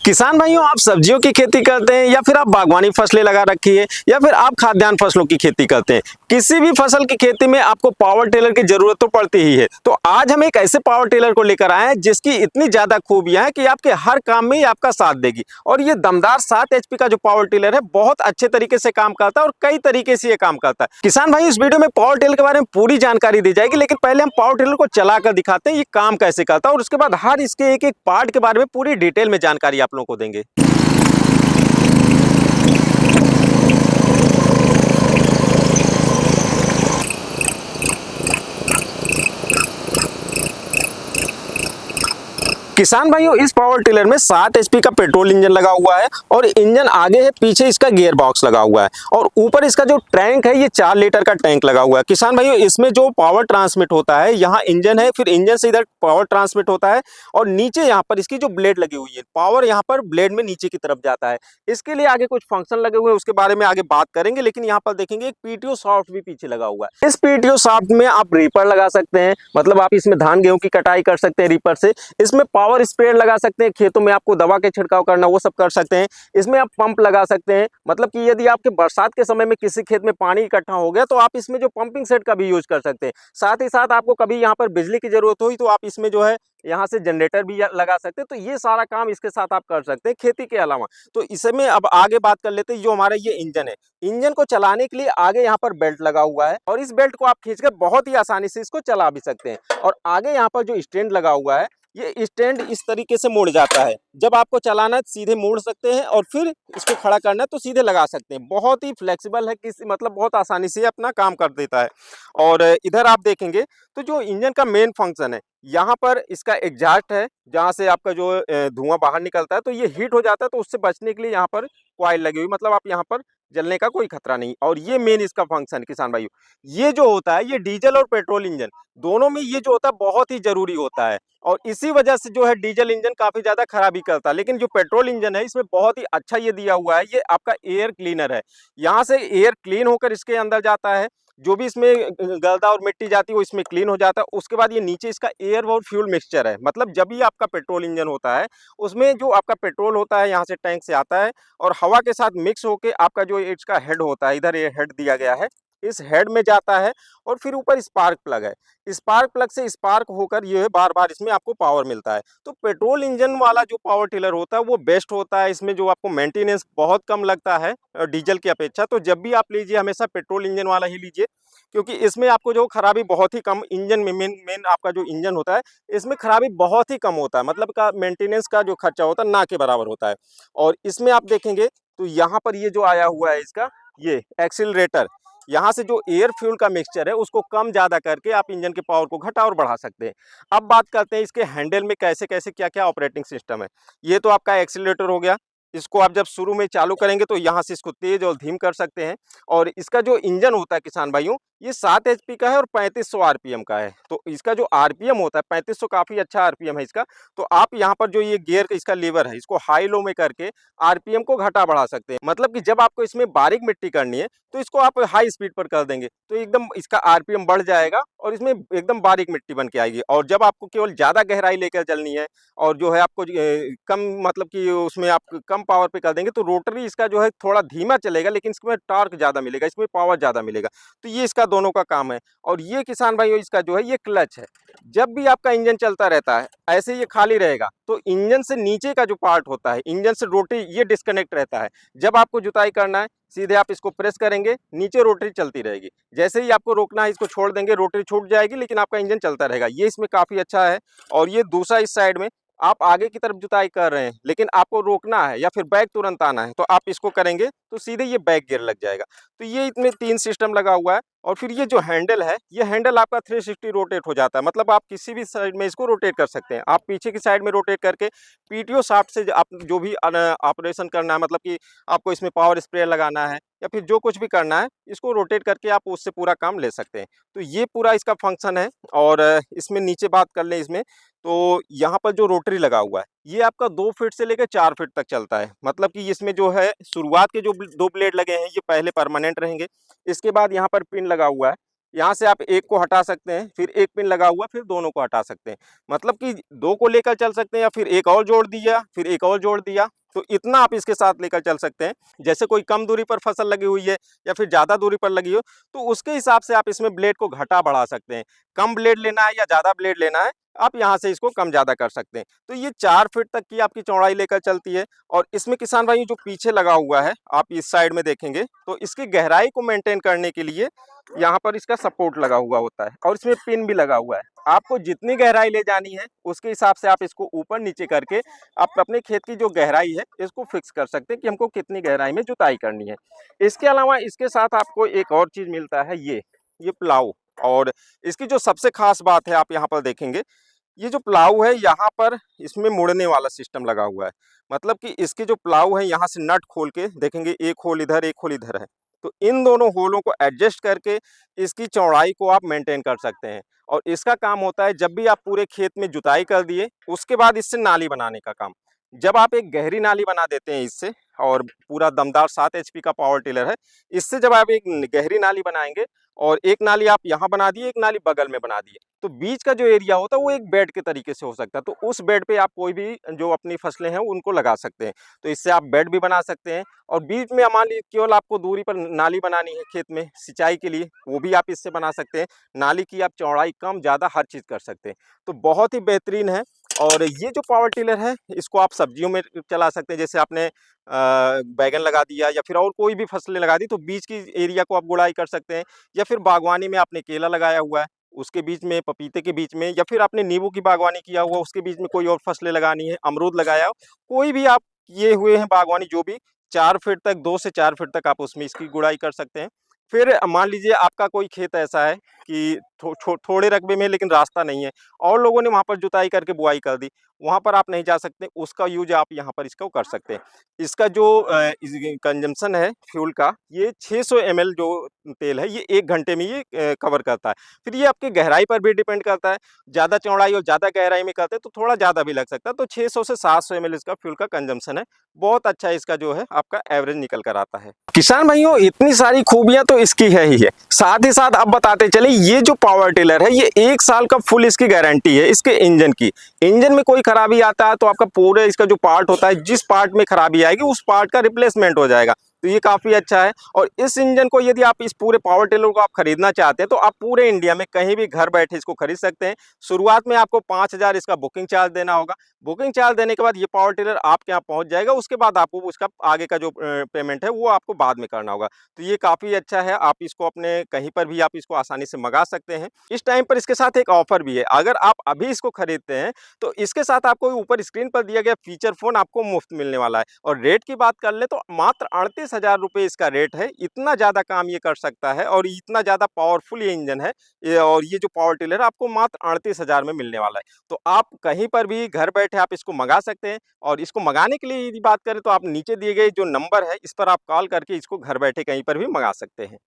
किसान भाइयों, आप सब्जियों की खेती करते हैं या फिर आप बागवानी फसलें लगा रखी है या फिर आप खाद्यान्न फसलों की खेती करते हैं। किसी भी फसल की खेती में आपको पावर टिलर की जरूरत तो पड़ती ही है। तो आज हम एक ऐसे पावर टिलर को लेकर आए हैं जिसकी इतनी ज्यादा खूबियां हैं कि आपके हर काम में ये आपका साथ देगी। और ये दमदार 7 HP का जो पावर टिलर है बहुत अच्छे तरीके से काम करता है और कई तरीके से ये काम करता है। किसान भाई, इस वीडियो में पावर टिलर के बारे में पूरी जानकारी दी जाएगी, लेकिन पहले हम पावर टिलर को चलाकर दिखाते हैं ये काम कैसे करता है और उसके बाद हर इसके एक एक पार्ट के बारे में पूरी डिटेल में जानकारी आप लोगों को देंगे। किसान भाइयों, इस पावर टिलर में 7 HP का पेट्रोल इंजन लगा हुआ है और इंजन आगे है, पीछे इसका गियर बॉक्स लगा हुआ है और ऊपर इसका जो टैंक है ये 4 लीटर का टैंक लगा हुआ है। किसान भाइयों, इसमें जो पावर ट्रांसमिट होता है, यहाँ इंजन है, फिर इंजन से इधर पावर ट्रांसमिट होता है और नीचे यहाँ पर इसकी जो ब्लेड लगी हुई है, पावर यहाँ पर ब्लेड में नीचे की तरफ जाता है। इसके लिए आगे कुछ फंक्शन लगे हुए हैं, उसके बारे में आगे बात करेंगे, लेकिन यहाँ पर देखेंगे एक पीटीओ शाफ्ट भी पीछे लगा हुआ है। इस पीटीओ शाफ्ट में आप रीपर लगा सकते हैं, मतलब आप इसमें धान गेहूं की कटाई कर सकते हैं रीपर से। इसमें पावर स्प्रेयर लगा सकते हैं, खेतों में आपको दवा के छिड़काव करना वो सब कर सकते हैं। इसमें आप पंप लगा सकते हैं, मतलब कि यदि आपके बरसात के समय में किसी खेत में पानी इकट्ठा हो गया तो आप इसमें जो पंपिंग सेट का भी यूज कर सकते हैं। साथ ही साथ आपको कभी यहाँ पर बिजली की जरूरत हुई तो आप इसमें जो है यहाँ से जनरेटर भी लगा सकते हैं। तो ये सारा काम इसके साथ आप कर सकते हैं खेती के अलावा। तो इसमें अब आगे बात कर लेते हैं, जो हमारा ये इंजन है, इंजन को चलाने के लिए आगे यहाँ पर बेल्ट लगा हुआ है और इस बेल्ट को आप खींचकर बहुत ही आसानी से इसको चला भी सकते हैं। और आगे यहाँ पर जो स्टैंड लगा हुआ है, ये स्टैंड इस तरीके से मुड़ जाता है। जब आपको चलाना है सीधे मोड़ सकते हैं और फिर इसको खड़ा करना है तो सीधे लगा सकते हैं। बहुत ही फ्लेक्सिबल है, किसी मतलब बहुत आसानी से अपना काम कर देता है। और इधर आप देखेंगे तो जो इंजन का मेन फंक्शन है, यहाँ पर इसका एग्जॉस्ट है, जहाँ से आपका जो धुआं बाहर निकलता है तो ये हीट हो जाता है, तो उससे बचने के लिए यहाँ पर कॉइल लगी हुई, मतलब आप यहाँ पर जलने का कोई खतरा नहीं। और ये मेन इसका फंक्शन है किसान भाइयों। ये जो होता है, ये डीजल और पेट्रोल इंजन दोनों में ये जो होता है बहुत ही जरूरी होता है। और इसी वजह से जो है डीजल इंजन काफी ज्यादा खराबी करता है, लेकिन जो पेट्रोल इंजन है इसमें बहुत ही अच्छा ये दिया हुआ है, ये आपका एयर क्लीनर है। यहाँ से एयर क्लीन होकर इसके अंदर जाता है, जो भी इसमें गर्दा और मिट्टी जाती है वो इसमें क्लीन हो जाता है। उसके बाद ये नीचे इसका एयर और फ्यूल मिक्सचर है, मतलब जब भी आपका पेट्रोल इंजन होता है उसमें जो आपका पेट्रोल होता है यहाँ से टैंक से आता है और हवा के साथ मिक्स होके आपका जो इसका हेड होता है, इधर ये हेड दिया गया है, इस हेड में जाता है और फिर ऊपर स्पार्क प्लग है। स्पार्क प्लग से स्पार्क होकर ये बार बार इसमें आपको पावर मिलता है। तो पेट्रोल इंजन वाला जो पावर टिलर होता है वो बेस्ट होता है, इसमें जो आपको मेंटेनेंस बहुत कम लगता है डीजल की अपेक्षा। तो जब भी आप लीजिए हमेशा पेट्रोल इंजन वाला ही लीजिए, क्योंकि इसमें आपको जो खराबी बहुत ही कम, इंजन में मेन मेन आपका जो इंजन होता है इसमें खराबी बहुत ही कम होता है, मतलब का मेंटेनेंस का जो खर्चा होता है ना के बराबर होता है। और इसमें आप देखेंगे तो यहाँ पर ये जो आया हुआ है इसका ये एक्सीलरेटर, यहाँ से जो एयर फ्यूल का मिक्सचर है उसको कम ज़्यादा करके आप इंजन के पावर को घटा और बढ़ा सकते हैं। अब बात करते हैं इसके हैंडल में कैसे कैसे क्या क्या ऑपरेटिंग सिस्टम है। ये तो आपका एक्सीलरेटर हो गया, इसको आप जब शुरू में चालू करेंगे तो यहाँ से इसको तेज और धीम कर सकते हैं। और इसका जो इंजन होता है किसान भाइयों, ये 7 HP का है और 3500 RPM का है। तो इसका जो RPM होता है 3500 काफ़ी अच्छा RPM है इसका। तो आप यहाँ पर जो ये गियर इसका लीवर है इसको हाई लो में करके RPM को घटा बढ़ा सकते हैं। मतलब कि जब आपको इसमें बारीक मिट्टी करनी है तो इसको आप हाई स्पीड पर कर देंगे तो एकदम इसका RPM बढ़ जाएगा और इसमें एकदम बारीक मिट्टी बन के आएगी। और जब आपको केवल ज़्यादा गहराई लेकर चलनी है और जो है आपको कम, मतलब कि उसमें आप कम पावर पे कर देंगे तो रोटरी इसका जो है थोड़ा धीमा चलेगा, लेकिन इसमें टॉर्क ज़्यादा मिलेगा, इसमें पावर ज़्यादा मिलेगा। तो ये इसका दोनों का काम है। और ये किसान भाइयों इसका जो है ये क्लच है। जब भी आपका इंजन चलता रहता है ऐसे ये खाली रहेगा तो इंजन से नीचे का जो पार्ट होता है, इंजन से रोटरी ये डिस्कनेक्ट रहता है। जब आपको जुताई करना है सीधे आप इसको प्रेस करेंगे, नीचे रोटरी चलती रहेगी। जैसे ही आपको रोकना है इसको छोड़ देंगे, रोटरी छूट जाएगी, लेकिन आपका इंजन चलता रहेगा। ये इसमें काफ़ी अच्छा है। और ये दूसरा इस साइड में आप आगे की तरफ जुताई कर रहे हैं लेकिन आपको रोकना है या फिर बैक तुरंत आना है तो आप इसको करेंगे तो सीधे ये बैक गियर लग जाएगा। तो ये इसमें 3 सिस्टम लगा हुआ है। और फिर ये जो हैंडल है, ये हैंडल आपका 360 रोटेट हो जाता है, मतलब आप किसी भी साइड में इसको रोटेट कर सकते हैं। आप पीछे की साइड में रोटेट करके पीटीओ शाफ्ट से आप जो भी ऑपरेशन करना है, मतलब कि आपको इसमें पावर स्प्रेयर लगाना है या फिर जो कुछ भी करना है, इसको रोटेट करके आप उससे पूरा काम ले सकते हैं। तो ये पूरा इसका फंक्शन है। और इसमें नीचे बात कर लें इसमें, तो यहाँ पर जो रोटरी लगा हुआ है ये आपका 2 फीट से लेकर 4 फीट तक चलता है। मतलब कि इसमें जो है शुरुआत के जो 2 ब्लेड लगे हैं ये पहले परमानेंट रहेंगे। इसके बाद यहाँ पर पिन लगा हुआ है, यहाँ से आप एक को हटा सकते हैं, फिर एक पिन लगा हुआ, फिर दोनों को हटा सकते हैं। मतलब कि दो को लेकर चल सकते हैं, या फिर एक और जोड़ दिया, फिर एक और जोड़ दिया, तो इतना आप इसके साथ लेकर चल सकते हैं। जैसे कोई कम दूरी पर फसल लगी हुई है या फिर ज़्यादा दूरी पर लगी हो, तो उसके हिसाब से आप इसमें ब्लेड को घटा बढ़ा सकते हैं। कम ब्लेड लेना है या ज़्यादा ब्लेड लेना है, आप यहाँ से इसको कम ज़्यादा कर सकते हैं। तो ये 4 फीट तक की आपकी चौड़ाई लेकर चलती है। और इसमें किसान भाई जो पीछे लगा हुआ है, आप इस साइड में देखेंगे तो इसकी गहराई को मेंटेन करने के लिए यहाँ पर इसका सपोर्ट लगा हुआ होता है, और इसमें पिन भी लगा हुआ है। आपको जितनी गहराई ले जानी है उसके हिसाब से आप इसको ऊपर नीचे करके आप अपने खेत की जो गहराई है इसको फिक्स कर सकते हैं कि हमको कितनी गहराई में जुताई करनी है। इसके अलावा इसके साथ आपको एक और चीज मिलता है, ये प्लाऊ। और इसकी जो सबसे खास बात है, आप यहाँ पर देखेंगे, ये जो प्लाऊ है यहाँ पर इसमें मुड़ने वाला सिस्टम लगा हुआ है। मतलब कि इसके जो प्लाऊ है, यहाँ से नट खोल के देखेंगे, एक होल इधर एक होल इधर है, तो इन दोनों होलों को एडजस्ट करके इसकी चौड़ाई को आप मेंटेन कर सकते हैं। और इसका काम होता है, जब भी आप पूरे खेत में जुताई कर दिए उसके बाद इससे नाली बनाने का काम। जब आप एक गहरी नाली बना देते हैं इससे, और पूरा दमदार 7 एचपी का पावर टिलर है, इससे जब आप एक गहरी नाली बनाएंगे, और एक नाली आप यहाँ बना दिए, एक नाली बगल में बना दिए, तो बीच का जो एरिया होता है वो एक बेड के तरीके से हो सकता है। तो उस बेड पे आप कोई भी जो अपनी फसलें हैं उनको लगा सकते हैं। तो इससे आप बेड भी बना सकते हैं, और बीच में मान लीजिए केवल आपको दूरी पर नाली बनानी है खेत में सिंचाई के लिए, वो भी आप इससे बना सकते हैं। नाली की आप चौड़ाई कम ज़्यादा हर चीज़ कर सकते हैं। तो बहुत ही बेहतरीन है। और ये जो पावर टिलर है इसको आप सब्जियों में चला सकते हैं। जैसे आपने बैगन लगा दिया या फिर और कोई भी फसलें लगा दी, तो बीच की एरिया को आप गुड़ाई कर सकते हैं। या फिर बागवानी में आपने केला लगाया हुआ है, उसके बीच में, पपीते के बीच में, या फिर आपने नींबू की बागवानी किया हुआ, उसके बीच में कोई और फसलें लगानी है, अमरूद लगाया हो, कोई भी आप किए हुए हैं बागवानी, जो भी 4 फीट तक, 2 से 4 फीट तक आप उसमें इसकी गुड़ाई कर सकते हैं। फिर मान लीजिए आपका कोई खेत ऐसा है कि थोड़े रकबे में लेकिन रास्ता नहीं है, और लोगों ने वहाँ पर जुताई करके बुआई कर दी, वहाँ पर आप नहीं जा सकते, उसका यूज आप यहाँ पर इसको कर सकते हैं। इसका जो कंजम्पशन है फ्यूल का, ये 600 ml जो तेल है, ये 1 घंटे में ये कवर करता है। फिर ये आपकी गहराई पर भी डिपेंड करता है, ज़्यादा चौड़ाई और ज़्यादा गहराई में करते हैं तो थोड़ा ज़्यादा भी लग सकता है। तो 600 से 700 ml इसका फ्यूल का कंजम्पशन है। बहुत अच्छा इसका जो है आपका एवरेज निकल कर आता है। किसान भाइयों, इतनी सारी खूबियां तो इसकी है ही है, साथ ही साथ अब बताते चले, ये जो पावर टिलर है ये 1 साल का फुल इसकी गारंटी है इसके इंजन की। इंजन में कोई खराबी आता है तो आपका पूरे इसका जो पार्ट होता है, जिस पार्ट में खराबी आएगी उस पार्ट का रिप्लेसमेंट हो जाएगा। तो ये काफ़ी अच्छा है। और इस इंजन को यदि आप इस पूरे पावर टिलर को आप खरीदना चाहते हैं तो आप पूरे इंडिया में कहीं भी घर बैठे इसको खरीद सकते हैं। शुरुआत में आपको 5,000 इसका बुकिंग चार्ज देना होगा। बुकिंग चार्ज देने के बाद ये पावर टिलर आपके यहाँ पहुँच जाएगा। उसके बाद आपको उसका आगे का जो पेमेंट है वो आपको बाद में करना होगा। तो ये काफ़ी अच्छा है, आप इसको अपने कहीं पर भी आप इसको आसानी से मंगा सकते हैं। इस टाइम पर इसके साथ एक ऑफर भी है, अगर आप अभी इसको खरीदते हैं तो इसके साथ आपको ऊपर स्क्रीन पर दिया गया फीचर फ़ोन आपको मुफ्त मिलने वाला है। और रेट की बात कर ले तो मात्र 38,000 रुपये इसका रेट है। इतना ज़्यादा काम ये कर सकता है और इतना ज़्यादा पावरफुल ये इंजन है। और ये जो पावर टिलर है आपको मात्र 38,000 में मिलने वाला है। तो आप कहीं पर भी घर बैठे आप इसको मंगा सकते हैं। और इसको मंगाने के लिए यदि बात करें तो आप नीचे दिए गए जो नंबर है इस पर आप कॉल करके इसको घर बैठे कहीं पर भी मंगा सकते हैं।